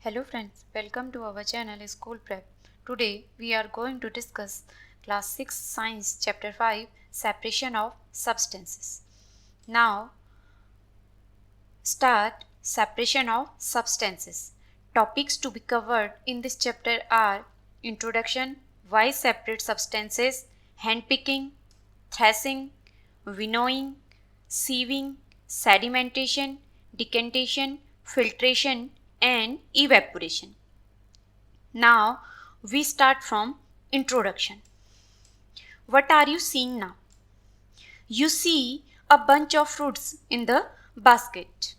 Hello friends, welcome to our channel School Prep. Today we are going to discuss class 6 science chapter 5 separation of substances. Now start separation of substances. Topics to be covered in this chapter are introduction, why separate substances, handpicking, thrashing, winnowing, sieving, sedimentation, decantation, filtration and evaporation. Now we start from introduction. What are you seeing now? You see a bunch of fruits in the basket.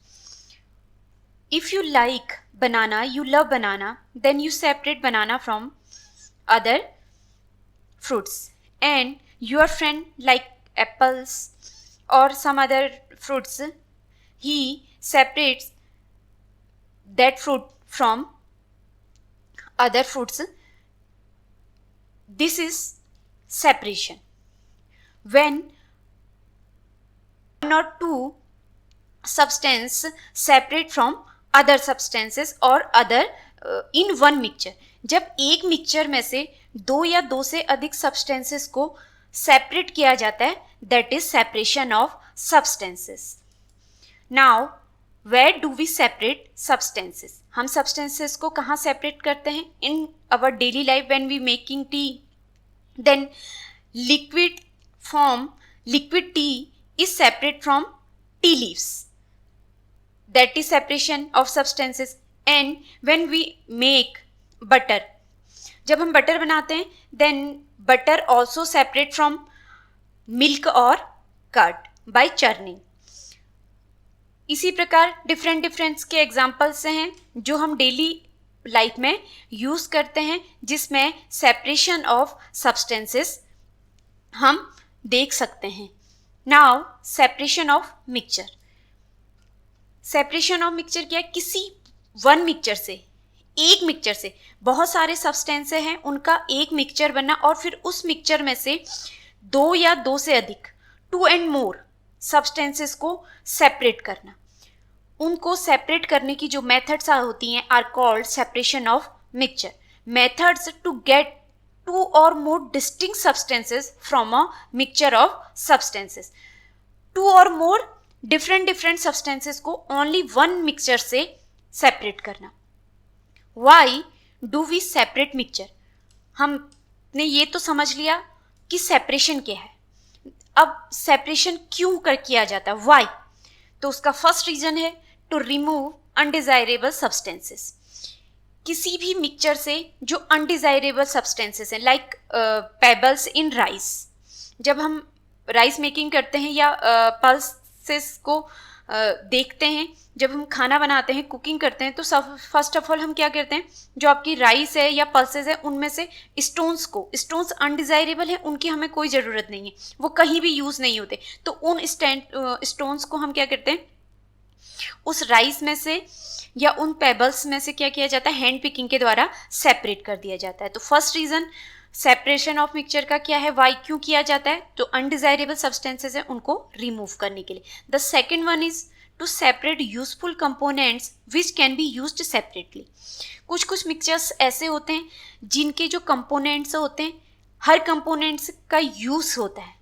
If you like banana, you love banana, then you separate banana from other fruits. And your friend like apples or some other fruits, he separates that fruit from other fruits. This is separation. When one or two substance separate from other substances or other in one mixture. जब एक mixture में से दो या दो से अधिक substances को सेपरेट किया जाता है, that is separation of substances. Now where do we separate substances? हम सब्सटेंसेस को कहाँ सेपरेट करते हैं? In our daily life when we making tea, then liquid tea is separate from tea leaves. That is separation of substances. And when we make butter, जब हम butter बनाते हैं, then butter also separate from milk or curd by churning. इसी प्रकार different के examples हैं जो हम डेली लाइफ में यूज करते हैं, जिसमें सेपरेशन ऑफ सब्सटेंसेस हम देख सकते हैं. Now separation of mixture. Separation of mixture क्या है? किसी वन मिक्सचर से, एक मिक्सचर से बहुत सारे सब्सटेंसेस हैं, उनका एक मिक्सचर बनना और फिर उस मिक्सचर में से दो या दो से अधिक, 2 and more सब्सटेंसेस को सेपरेट करना. उनको सेपरेट करने की जो मेथड्स होती हैं are called separation of mixture. Methods to get two or more distinct substances from a mixture of substances. Two or more different substances को only one mixture से separate करना. Why do we separate mixture? हमने ये तो समझ लिया कि separation क्या है. अब separation क्यों किया जाता है? Why? तो उसका फर्स्ट रीजन है to remove undesirable substances. किसी भी मिक्सचर से जो अनडिजायरेबल सब्सटेंसेस हैं, लाइक पेबल्स इन राइस. जब हम राइस मेकिंग करते हैं या पल्सेस को देखते हैं, जब हम खाना बनाते हैं, कुकिंग करते हैं, तो फर्स्ट ऑफ ऑल हम क्या करते हैं, जो आपकी राइस है या पल्सेस है उनमें से स्टोन्स अनडिजायरेबल है, उनकी हमें कोई ज़रूरत नहीं है, वो कहीं भी यूज़ नहीं होते. तो उन स्टोन्स को हम क्या करते हैं, उस राइस में से या उन पेबल्स में से क्या किया जाता है, हैंड पिकिंग के द्वारा सेपरेट कर दिया जाता है. तो first reason separation of mixture का क्या है, वाई क्यों किया जाता है? तो अनडिजायरेबल सब्सटेंसेस है उनको रिमूव करने के लिए. The second one is to separate useful components which can be used separately. कुछ मिक्सचर्स ऐसे होते हैं जिनके जो कंपोनेंट्स होते हैं, हर कंपोनेंट्स का यूज होता है,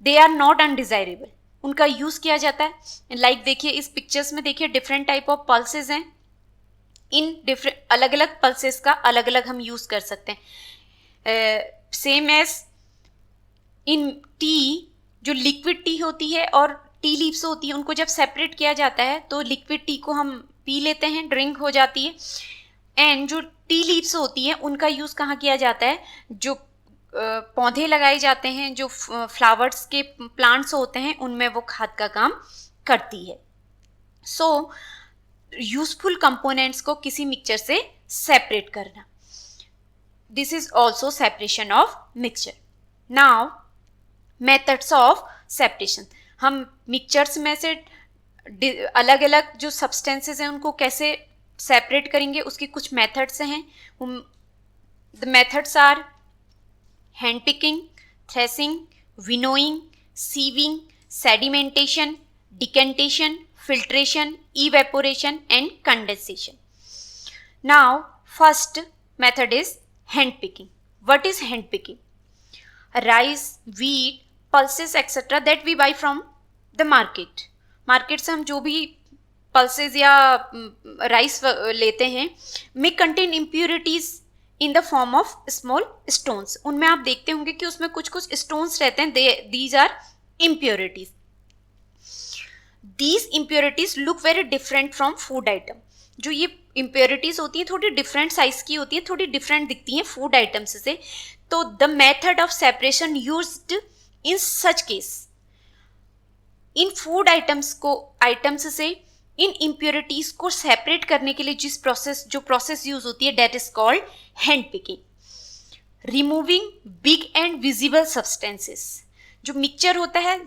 दे आर नॉट अनडिजायरेबल, उनका यूज किया जाता है. लाइक देखिए इस पिक्चर्स में, देखिए डिफरेंट टाइप ऑफ पल्सेस हैं. इन डिफरेंट अलग अलग पल्सेस का अलग अलग हम यूज कर सकते हैं. सेम एज इन टी, जो लिक्विड टी होती है और टी लीव्स होती है, उनको जब सेपरेट किया जाता है तो लिक्विड टी को हम पी लेते हैं, ड्रिंक हो जाती है. एंड जो टी लीव्स होती है उनका यूज कहाँ किया जाता है, जो पौधे लगाए जाते हैं, जो फ्लावर्स के प्लांट्स होते हैं, उनमें वो खाद का काम करती है. सो यूजफुल कंपोनेंट्स को किसी मिक्सचर से सेपरेट करना, this is also separation of mixture. Now methods of separation. हम मिक्सचर्स में से अलग अलग जो सब्सटेंसेस हैं उनको कैसे सेपरेट करेंगे, उसकी कुछ मेथड्स हैं. The methods are hand picking, threshing, winnowing, sieving, sedimentation, decantation, filtration, evaporation and condensation. Now, first method is hand picking. What is hand picking? Rice, wheat, pulses, etc. that we buy from the market. Market से हम जो भी pulses या rice लेते हैं may contain impurities in the form of small stones. उनमें आप देखते होंगे कि उसमें कुछ कुछ stones रहते हैं. These are impurities. These impurities look very different from food item. जो ये impurities होती हैं थोड़ी different size की होती है, थोड़ी different दिखती हैं food items से. तो the method of separation used in such case, in food items से इन impurities को separate करने के लिए जो process use होती है, that is called hand picking. Removing big and visible substances. जो mixture होता है,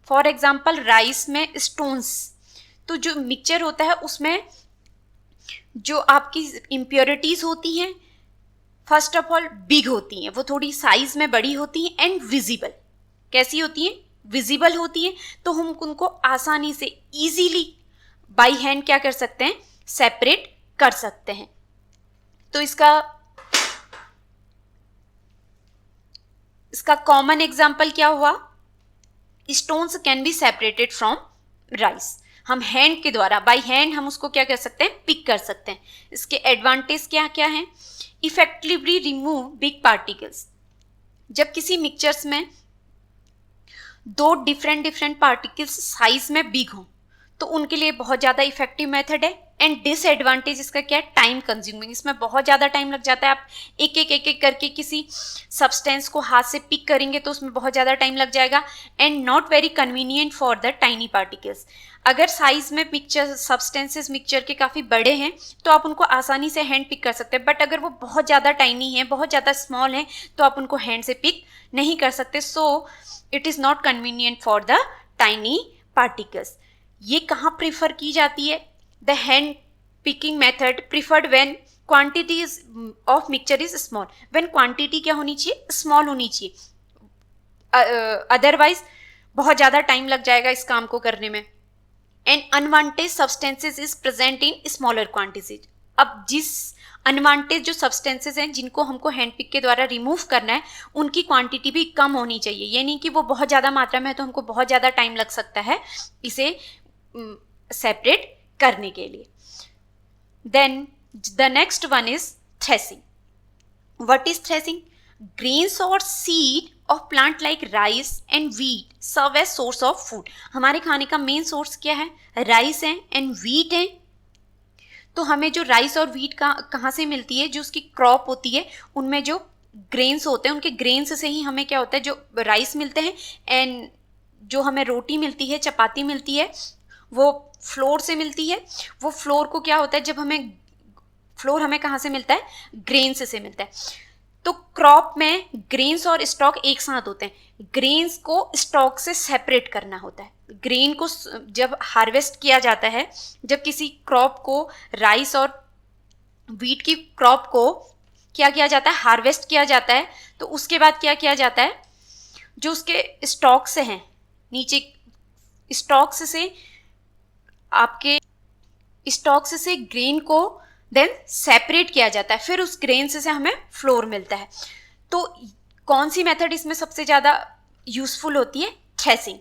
फॉर एग्जाम्पल राइस में स्टोन्स, तो जो मिक्सचर होता है उसमें जो आपकी इम्प्योरिटीज होती हैं फर्स्ट ऑफ ऑल बिग होती हैं, वो थोड़ी साइज में बड़ी होती हैं एंड विजिबल. कैसी होती हैं? विजिबल होती हैं. तो हम उनको आसानी से इजीली बाय हैंड क्या कर सकते हैं? सेपरेट कर सकते हैं. तो इसका कॉमन एग्जाम्पल क्या हुआ? Stones can be separated from rice. हम हैंड के द्वारा बाय हैंड हम उसको क्या कर सकते हैं? पिक कर सकते हैं. इसके एडवांटेज क्या क्या हैं? Effectively remove big particles. जब किसी मिक्सचर्स में दो डिफरेंट पार्टिकल्स साइज में बिग हों तो उनके लिए बहुत ज़्यादा इफेक्टिव मेथड है. एंड डिसएडवांटेज इसका क्या है? Time consuming. इसमें बहुत ज़्यादा टाइम लग जाता है. आप एक एक करके किसी सब्सटेंस को हाथ से पिक करेंगे तो उसमें बहुत ज़्यादा टाइम लग जाएगा. And not very convenient for the tiny particles. अगर साइज में सब्सटेंसेस मिक्सचर के काफ़ी बड़े हैं तो आप उनको आसानी से हैंड पिक कर सकते हैं. बट अगर वो बहुत ज़्यादा टाइनी है, बहुत ज़्यादा स्मॉल है, तो आप उनको हैंड से पिक नहीं कर सकते. So it is not convenient for the tiny particles. ये कहाँ प्रीफर की जाती है? The hand picking method preferred when quantity of mixture is small. When quantity क्या होनी चाहिए? स्मॉल होनी चाहिए. अदरवाइज बहुत ज़्यादा टाइम लग जाएगा इस काम को करने में. And unwanted substances is present in smaller quantities. अब जिस अनवांटेज जो सब्सटेंसेज हैं जिनको हमको हैंड पिक के द्वारा रिमूव करना है उनकी क्वांटिटी भी कम होनी चाहिए. ये नहीं कि वो बहुत ज़्यादा मात्रा में है तो हमको बहुत ज़्यादा टाइम लग सकता है इसे सेपरेट करने के लिए. Then the next one is threshing. What is threshing? Grains और seed of plant like rice and wheat serve as source of food. हमारे खाने का मेन सोर्स क्या है? राइस है एंड व्हीट है. तो हमें जो राइस और व्हीट कहाँ से मिलती है? जो उसकी क्रॉप होती है उनमें जो ग्रेन्स होते हैं उनके ग्रेन्स से ही हमें क्या होता है? जो राइस मिलते हैं. एंड जो हमें रोटी मिलती है, चपाती मिलती है, वो फ्लोर से मिलती है. वो फ्लोर को क्या होता है? जब फ्लोर हमें कहाँ से मिलता है? ग्रेन्स से मिलता है. तो क्रॉप में ग्रेन्स और स्टॉक एक साथ होते हैं. ग्रेन्स को स्टॉक से सेपरेट करना होता है. ग्रेन को जब हार्वेस्ट किया जाता है, जब किसी क्रॉप को, राइस और व्हीट की क्रॉप को क्या किया जाता है? हार्वेस्ट किया जाता है. तो उसके बाद क्या किया जाता है? जो उसके स्टॉक्स हैं नीचे, स्टॉक्स से आपके स्टॉक्स से ग्रेन को देन सेपरेट किया जाता है. फिर उस ग्रेन से हमें फ्लोर मिलता है. तो कौन सी मेथड इसमें सबसे ज़्यादा यूजफुल होती है? Threshing.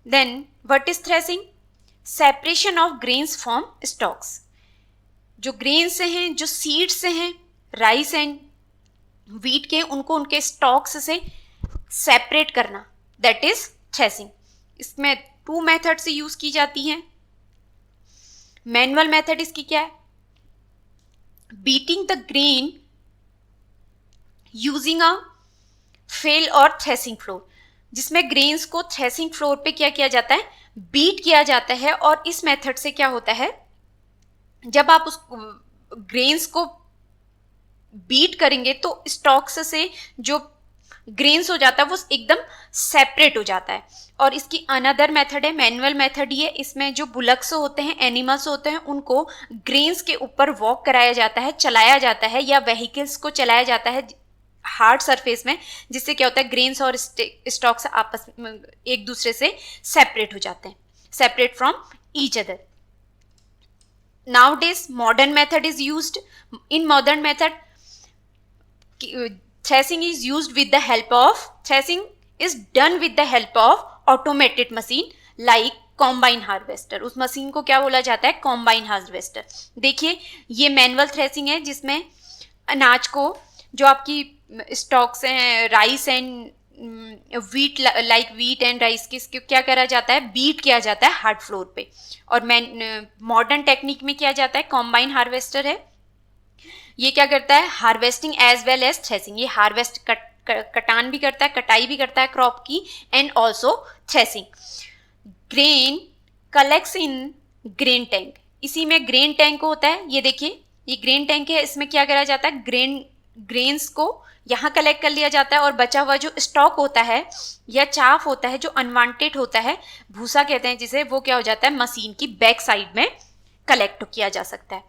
Then what is threshing? Separation of grains from stalks. जो ग्रेन्स से हैं, जो सीड्स से हैं, राइस एंड व्हीट के, उनको उनके स्टॉक्स से सेपरेट करना, दैट इज थ्रेसिंग. इसमें 2 मेथड से यूज की जाती हैं. मैनुअल मेथड इसकी क्या है? Beating the grain using a fail और थ्रेसिंग फ्लोर, जिसमें ग्रेन्स को थ्रेसिंग फ्लोर पे क्या किया जाता है? बीट किया जाता है. और इस मेथड से क्या होता है? जब आप उस ग्रेन्स को बीट करेंगे तो स्टॉक्स से जो ग्रेन्स हो जाता है वो एकदम सेपरेट हो जाता है. और इसकी अनदर मेथड है मैनुअल मेथड. ये इसमें जो बुलक्स होते हैं, एनिमल्स होते हैं, उनको ग्रेन्स के ऊपर वॉक कराया जाता है, चलाया जाता है, या व्हीकल्स को चलाया जाता है हार्ड सरफेस में, जिससे क्या होता है? ग्रेन्स और स्टॉक्स आपस में एक दूसरे से सेपरेट हो जाते हैं, separate from each other. nowadays modern method is used. In modern method, threshing is used with the help of, threshing is done with the help of automated machine like combine harvester. उस machine को क्या बोला जाता है? Combine harvester. देखिए ये manual threshing है जिसमें अनाज को, जो आपकी स्टॉक्स हैं rice and wheat, like wheat and rice की, इसको क्या करा जाता है? बीट किया जाता है हार्ड फ्लोर पे. और मॉडर्न टेक्निक में किया जाता है. कॉम्बाइन हार्वेस्टर है, ये क्या करता है? Harvesting as well as threshing. ये हार्वेस्ट कटान भी करता है, कटाई भी करता है क्रॉप की, and also threshing. Grain collects in grain tank. इसी में ग्रेन टैंक होता है. ये देखिए ये ग्रेन टैंक है. इसमें क्या करा जाता है? ग्रेन्स को यहाँ कलेक्ट कर लिया जाता है और बचा हुआ जो स्टॉक होता है या चाफ होता है, जो अनवांटेड होता है, भूसा कहते हैं जिसे, वो क्या हो जाता है? मशीन की बैक साइड में कलेक्ट किया जा सकता है.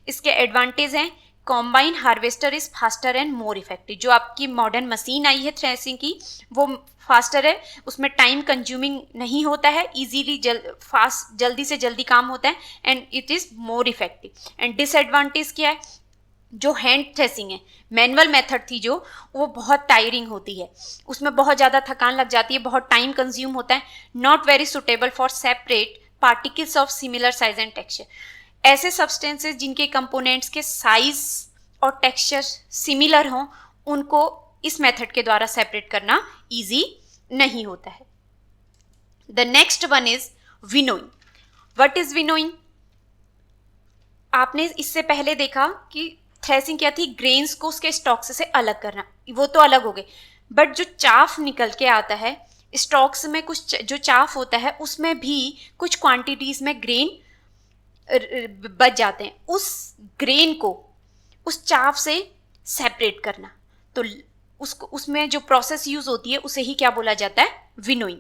इसके एडवांटेज हैं. Combine harvester is faster and more effective. जो आपकी मॉडर्न मशीन आई है थ्रेसिंग की, वो फास्टर है, उसमें टाइम कंज्यूमिंग नहीं होता है, इजीली जल्दी से जल्दी काम होता है, and it is more effective. And disadvantage क्या है? जो हैंड थ्रेसिंग है, मैनुअल मेथड थी जो, वो बहुत टायरिंग होती है, उसमें बहुत ज़्यादा थकान लग जाती है, बहुत टाइम कंज्यूम होता है. Not very suitable for separate particles of similar size and texture. ऐसे सब्सटेंसेस जिनके कंपोनेंट्स के साइज और टेक्सचर सिमिलर हों, उनको इस मेथड के द्वारा सेपरेट करना इजी नहीं होता है. The next one is winnowing. What is winnowing? आपने इससे पहले देखा कि थ्रेसिंग क्या थी? ग्रेन्स को उसके स्टॉक्स से अलग करना, वो तो अलग हो गए. बट जो चाफ निकल के आता है स्टॉक्स में, कुछ जो चाफ होता है उसमें भी कुछ क्वांटिटीज में ग्रेन बच जाते हैं. उस ग्रेन को उस चाफ से सेपरेट करना, तो उसको, उसमें जो प्रोसेस यूज होती है उसे ही क्या बोला जाता है? Winnowing.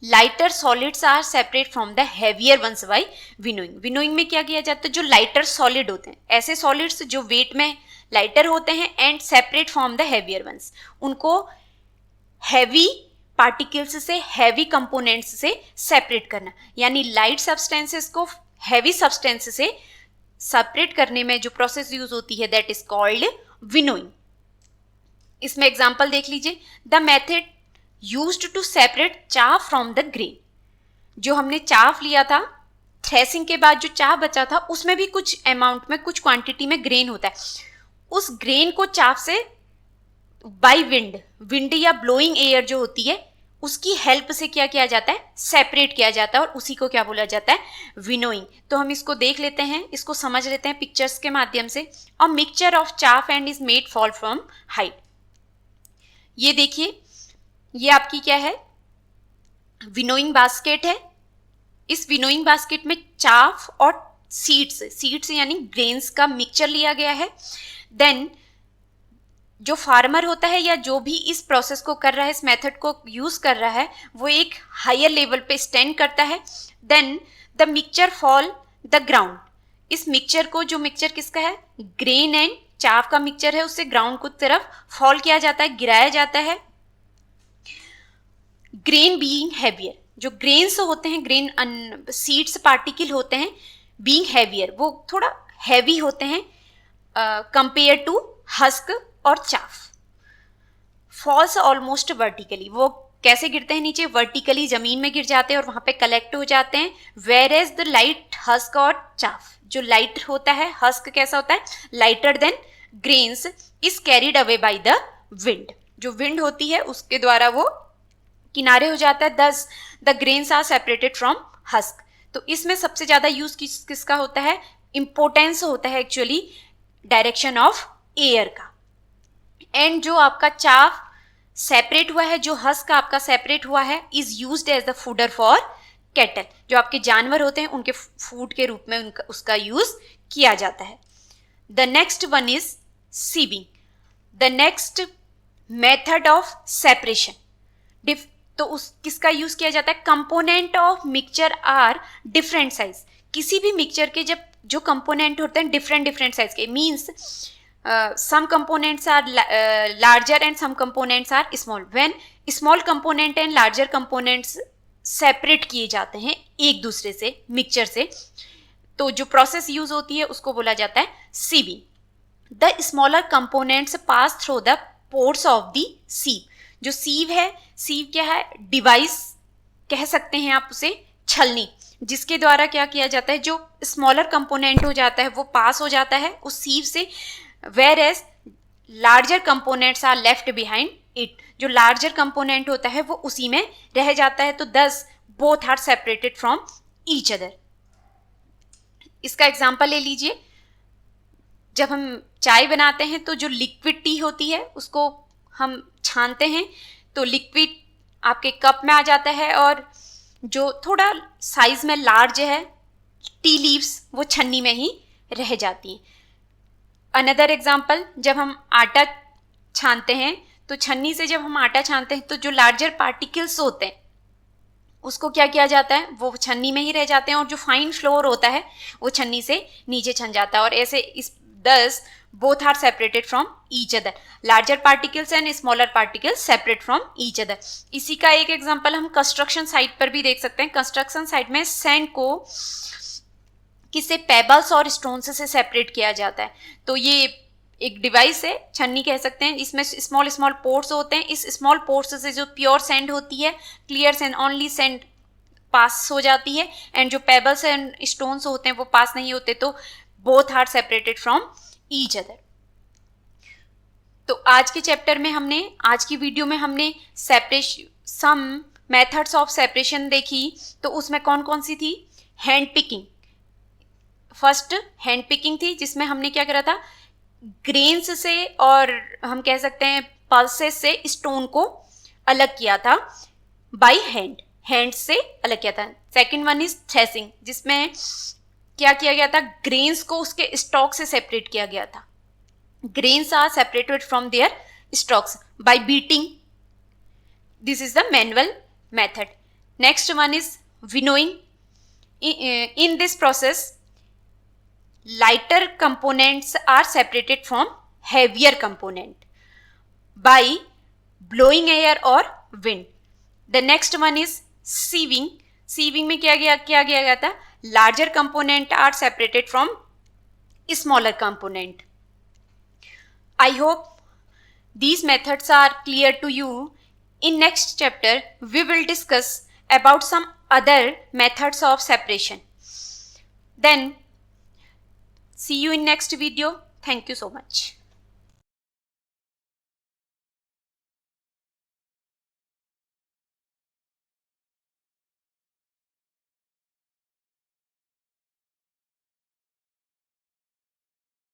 Lighter solids are separate from the heavier ones by winnowing. Winnowing में क्या किया जाता है? जो लाइटर सॉलिड होते हैं, ऐसे सॉलिड्स जो वेट में लाइटर होते हैं and separate from the heavier ones, उनको हैवी पार्टिकल्स से, हैवी कंपोनेंट्स से सेपरेट करना. यानी लाइट सब्सटेंसेस को हैवी सब्सटेंस से सेपरेट करने में जो प्रोसेस यूज होती है, दैट इज कॉल्ड विनोइंग. इसमें एग्जांपल देख लीजिए. The method used to separate chaff from the grain. जो हमने चाफ लिया था थ्रेसिंग के बाद, जो चाफ बचा था उसमें भी कुछ अमाउंट में, कुछ क्वांटिटी में ग्रेन होता है. उस ग्रेन को चाफ से बाय विंड या ब्लोइंग एयर जो होती है उसकी हेल्प से क्या किया जाता है? सेपरेट किया जाता है, और उसी को क्या बोला जाता है? विनोइंग. तो हम इसको देख लेते हैं, इसको समझ लेते हैं पिक्चर्स के माध्यम से. A mixture of chaff and is made fall from height. ये देखिए ये आपकी क्या है? विनोइंग बास्केट है. इस विनोइंग बास्केट में चाफ और सीड्स यानी ग्रेन्स का मिक्सचर लिया गया है. देन जो फार्मर होता है या जो भी इस प्रोसेस को कर रहा है, इस मेथड को यूज कर रहा है, वो एक हायर लेवल पे स्टैंड करता है. Then the mixture fall the ground. इस मिक्सचर को, जो मिक्सचर किसका है? ग्रेन एंड चाफ का मिक्सचर है, उससे ग्राउंड को तरफ फॉल किया जाता है, गिराया जाता है. Grain being heavier. जो ग्रेन्स होते हैं, ग्रेन सीड्स पार्टिकल होते हैं, बीइंग हैवियर, वो थोड़ा हैवी होते हैं कंपेयर टू हस्क और चाफ. Falls almost vertically. वो कैसे गिरते हैं? नीचे वर्टिकली जमीन में गिर जाते हैं और वहां पे कलेक्ट हो जाते हैं. Whereas the light husk और चाफ, जो लाइट होता है, हस्क कैसा होता है? Lighter than grains, is carried away by the wind. जो विंड होती है उसके द्वारा वो किनारे हो जाता है. Thus the grains are separated from husk. तो इसमें सबसे ज्यादा यूज किसका होता है? इंपोर्टेंस होता है एक्चुअली डायरेक्शन ऑफ एयर का. एंड जो आपका चाफ सेपरेट हुआ है, जो हस्क आपका सेपरेट हुआ है, is used as the fodder for cattle. जो आपके जानवर होते हैं उनके फूड के रूप में उसका यूज किया जाता है. The next one is sieving. The next method of separation. तो उस किसका यूज किया जाता है? Component of mixture are different size. किसी भी मिक्सचर के जब जो कंपोनेंट होते हैं डिफरेंट साइज के, means some components are larger and some components are small. When small component and larger components separate किए जाते हैं एक दूसरे से, मिक्सचर से, तो जो प्रोसेस यूज होती है उसको बोला जाता है sieving. The smaller components pass through the pores of the sieve. जो सीव है, सीव क्या है, डिवाइस कह सकते हैं आप उसे, छलनी, जिसके द्वारा क्या किया जाता है, जो स्मॉलर कंपोनेंट हो जाता है वो पास हो जाता है उस सीव से, whereas larger components are left behind it. जो लार्जर कंपोनेंट होता है वो उसी में रह जाता है, तो thus both are separated from each other. इसका एग्जांपल ले लीजिए, जब हम चाय बनाते हैं तो जो लिक्विड टी होती है उसको हम छानते हैं, तो लिक्विड आपके कप में आ जाता है, और जो थोड़ा साइज में लार्ज है टी लीव्स वो छन्नी में ही रह जाती हैं। अनदर एग्जाम्पल, जब हम आटा छानते हैं तो छन्नी से जब हम आटा छानते हैं तो जो लार्जर पार्टिकल्स होते हैं उसको क्या किया जाता है, वो छन्नी में ही रह जाते हैं, और जो फाइन फ्लोर होता है वो छन्नी से नीचे छन जाता है, और ऐसे इस दस both are separated from each other, larger particles and smaller particles separate from each other। इसी का एक एग्जांपल हम कंस्ट्रक्शन साइट पर भी देख सकते हैं। कंस्ट्रक्शन साइट में सैंड को किससे, पेबल्स और स्टोन से सेपरेट किया जाता है। तो ये एक डिवाइस है, छन्नी कह सकते हैं, इसमें स्मॉल स्मॉल पोर्स होते हैं, इस स्मॉल पोर्स से जो प्योर सैंड होती है, क्लियर सैंड, ओनली सैंड पास हो जाती है, एंड जो पेबल्स एंड स्टोन्स होते हैं वो पास नहीं होते, तो both are separated from each other. तो आज के चैप्टर में हमने, आज की वीडियो में हमने separation, some methods of separation देखी। तो उसमें कौन कौन सी थी, hand picking, first hand picking थी, जिसमें हमने क्या करा था, ग्रेन्स से और हम कह सकते हैं पल्सेस से स्टोन को अलग किया था बाय हैंड से अलग किया था। सेकंड वन इज थ्रेसिंग, जिसमें क्या किया गया था, ग्रेन्स को उसके स्टॉक से सेपरेट किया गया था। Grains are separated from their stalks by beating, this is the manual method. Next one is winnowing, in this process lighter components are separated from heavier component by blowing air or wind। The next one is sieving। sieving में क्या किया गया था, larger component are separated from smaller component। I hope these methods are clear to you। In next chapter we will discuss about some other methods of separation। Then see you in next video। Thank you so much।